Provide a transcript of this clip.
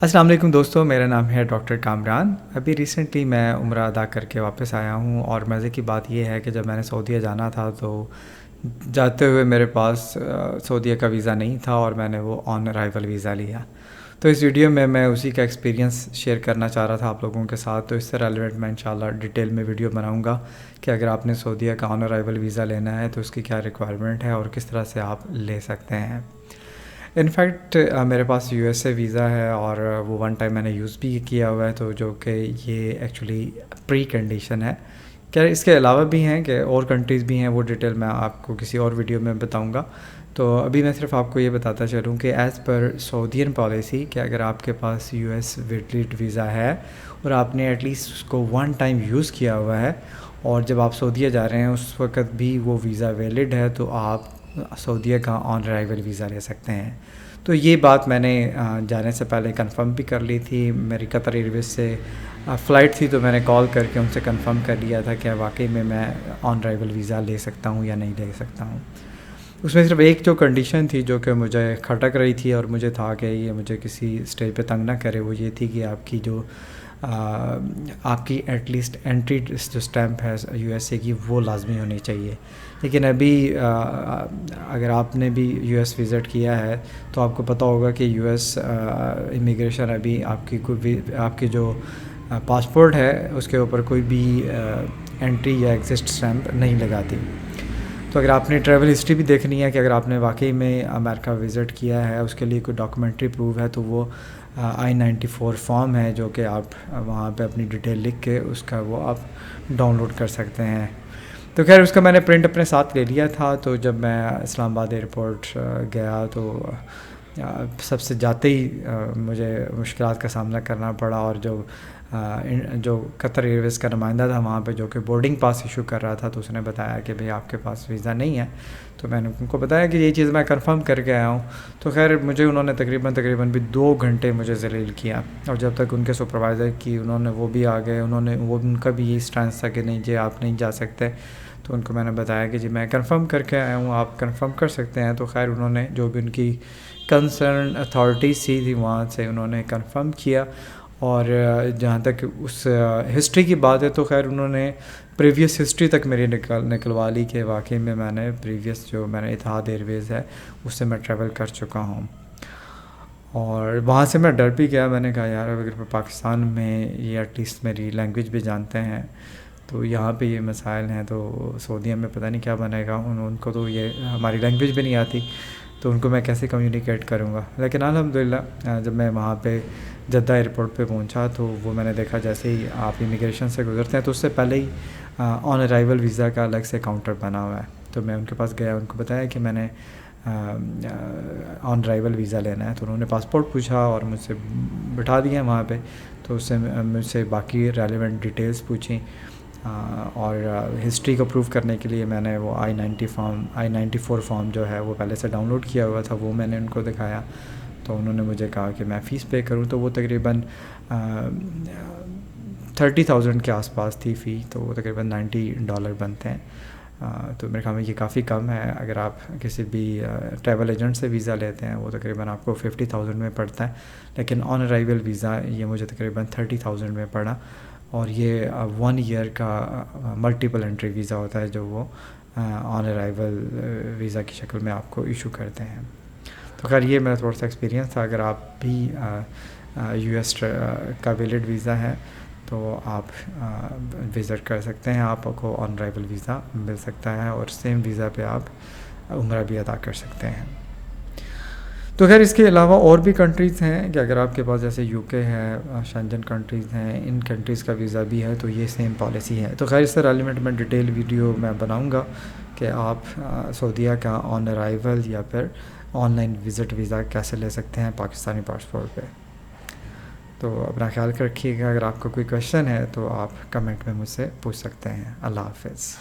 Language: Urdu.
السلام علیکم دوستوں، میرا نام ہے ڈاکٹر کامران۔ ابھی ریسنٹلی میں عمرہ ادا کر کے واپس آیا ہوں، اور مزے کی بات یہ ہے کہ جب میں نے سعودیہ جانا تھا تو جاتے ہوئے میرے پاس سعودیہ کا ویزا نہیں تھا، اور میں نے وہ آن ارائیول ویزا لیا۔ تو اس ویڈیو میں اسی کا ایکسپیرینس شیئر کرنا چاہ رہا تھا آپ لوگوں کے ساتھ۔ تو اس سے ریلیونٹ میں انشاءاللہ ڈیٹیل میں ویڈیو بناؤں گا کہ اگر آپ نے سعودیہ کا آن ارائیول ویزا لینا ہے تو اس کی کیا ریکوائرمنٹ ہے اور کس طرح سے آپ لے سکتے ہیں۔ انفیکٹ میرے پاس یو ایس اے ویزا ہے، اور وہ ون ٹائم میں نے یوز بھی کیا ہوا ہے، تو جو کہ یہ ایکچولی پری کنڈیشن ہے۔ کیا اس کے علاوہ بھی ہیں کہ اور کنٹریز بھی ہیں، وہ ڈیٹیل میں آپ کو کسی اور ویڈیو میں بتاؤں گا۔ تو ابھی میں صرف آپ کو یہ بتاتا چلوں کہ ایز پر سعودین پالیسی کہ اگر آپ کے پاس یو ایس وزٹ ویزا ہے اور آپ نے ایٹ لیسٹ اس کو ون ٹائم یوز کیا ہوا ہے، اور جب آپ سعودیہ جا رہے ہیں اس وقت بھی وہ ویزا ویلڈ ہے، تو آپ سعودیہ کا آن ارائیول ویزا لے سکتے ہیں۔ تو یہ بات میں نے جانے سے پہلے کنفرم بھی کر لی تھی۔ میری قطر ایئرویز سے فلائٹ تھی، تو میں نے کال کر کے ان سے کنفرم کر لیا تھا کہ واقعی میں آن ارائیول ویزا لے سکتا ہوں یا نہیں لے سکتا ہوں۔ اس میں صرف ایک جو کنڈیشن تھی جو کہ مجھے کھٹک رہی تھی، اور مجھے تھا کہ یہ مجھے کسی اسٹیج پہ تنگ نہ کرے، وہ یہ تھی کہ آپ کی ایٹ لیسٹ انٹری جو اسٹیمپ ہے یو ایس اے کی وہ لازمی ہونی چاہیے۔ لیکن ابھی اگر آپ نے بھی یو ایس وزٹ کیا ہے تو آپ کو پتہ ہوگا کہ یو ایس امیگریشن ابھی آپ کی جو پاسپورٹ ہے اس کے اوپر کوئی بھی انٹری یا ایگزسٹ اسٹیمپ نہیں لگاتی۔ تو اگر آپ نے ٹریول ہسٹری بھی دیکھنی ہے کہ اگر آپ نے واقعی میں امریکہ وزٹ کیا ہے، اس کے لیے کوئی ڈاکومنٹری پروف ہے، تو وہ I-94 فارم ہے، جو کہ آپ وہاں پہ اپنی ڈیٹیل لکھ کے اس کا وہ آپ ڈاؤن لوڈ کر سکتے ہیں۔ تو خیر اس کا میں نے پرنٹ اپنے ساتھ لے لیا تھا۔ تو جب میں اسلام آباد ایئرپورٹ گیا تو سب سے جاتے ہی مجھے مشکلات کا سامنا کرنا پڑا، اور جو قطر ایئرویز کا نمائندہ تھا وہاں پہ، جو کہ بورڈنگ پاس ایشو کر رہا تھا، تو اس نے بتایا کہ بھئی آپ کے پاس ویزا نہیں ہے۔ تو میں نے ان کو بتایا کہ یہ چیز میں کنفرم کر کے آیا ہوں۔ تو خیر مجھے انہوں نے تقریباً بھی 2 گھنٹے مجھے ذلیل کیا، اور جب تک ان کے سپروائزر کی وہ بھی آ گئے، ان کا بھی یہی سٹینس تھا کہ نہیں جی آپ نہیں جا سکتے۔ تو ان کو میں نے بتایا کہ جی میں کنفرم کر کے آیا ہوں، آپ کنفرم کر سکتے ہیں۔ تو خیر انہوں نے جو بھی ان کی کنسرن اتھارٹیز تھی وہاں سے انہوں نے کنفرم کیا، اور جہاں تک اس ہسٹری کی بات ہے تو خیر انہوں نے پریویس ہسٹری تک میری نکلوا لی کہ واقعی میں نے پریویس جو میں نے اتحاد ایئرویز ہے اس سے میں ٹریول کر چکا ہوں۔ اور وہاں سے میں ڈر بھی گیا، میں نے کہا یار اگر پاکستان میں یہ ایٹ لیسٹ میری لینگویج بھی جانتے ہیں، تو یہاں پہ یہ مسائل ہیں، تو سعودیہ میں پتہ نہیں کیا بنے گا، ان کو تو یہ ہماری لینگویج بھی نہیں آتی، تو ان کو میں کیسے کمیونیکیٹ کروں گا۔ لیکن الحمدللہ جب میں وہاں پہ جدہ ایئرپورٹ پہ پہنچا تو وہ میں نے دیکھا جیسے ہی آپ امیگریشن سے گزرتے ہیں تو اس سے پہلے ہی آن ارائیول ویزا کا الگ سے کاؤنٹر بنا ہوا ہے۔ تو میں ان کے پاس گیا، ان کو بتایا کہ میں نے آن ارائیول ویزا لینا ہے۔ تو انہوں نے پاسپورٹ پوچھا اور مجھ سے بٹھا دیا وہاں پہ، تو اس سے مجھ سے باقی ریلیونٹ ڈیٹیلز پوچھیں، اور ہسٹری کو پروف کرنے کے لیے میں نے وہ I-94 فارم جو ہے وہ پہلے سے ڈاؤن لوڈ کیا ہوا تھا، وہ میں نے ان کو دکھایا۔ تو انہوں نے مجھے کہا کہ میں فیس پے کروں، تو وہ تقریباً 30,000 کے آس پاس تھی فی، تو وہ تقریباً $90 بنتے ہیں۔ تو میرے خیال میں یہ کافی کم ہے۔ اگر آپ کسی بھی ٹریول ایجنٹ سے ویزا لیتے ہیں وہ تقریباً آپ کو 50,000 میں پڑتا ہے، لیکن آن ارائیول ویزا یہ مجھے تقریباً 30,000 میں پڑا، اور یہ 1 ایئر کا ملٹیپل انٹری ویزا ہوتا ہے جو وہ آن ارائیول ویزا کی شکل میں آپ کو ایشو کرتے ہیں۔ تو خیر یہ میرا تھوڑا سا ایکسپیرینس تھا۔ اگر آپ بھی یو ایس کا ویلڈ ویزا ہے تو آپ وزٹ کر سکتے ہیں، آپ کو آن ارائیول ویزا مل سکتا ہے، اور سیم ویزا پہ آپ عمرہ بھی ادا کر سکتے ہیں۔ تو خیر اس کے علاوہ اور بھی کنٹریز ہیں کہ اگر آپ کے پاس جیسے یو کے ہے، شنجن کنٹریز ہیں، ان کنٹریز کا ویزا بھی ہے، تو یہ سیم پالیسی ہے۔ تو خیر اس سے ریلیونٹ میں ڈیٹیل ویڈیو میں بناؤں گا کہ آپ سعودیہ کا آن ارائیول یا پھر آن لائن وزٹ ویزا کیسے لے سکتے ہیں پاکستانی پاسپورٹ پہ۔ تو اپنا خیال رکھیے گا۔ اگر آپ کو کوئی کویشچن ہے تو آپ کمنٹ میں مجھ سے پوچھ سکتے ہیں۔ اللہ حافظ۔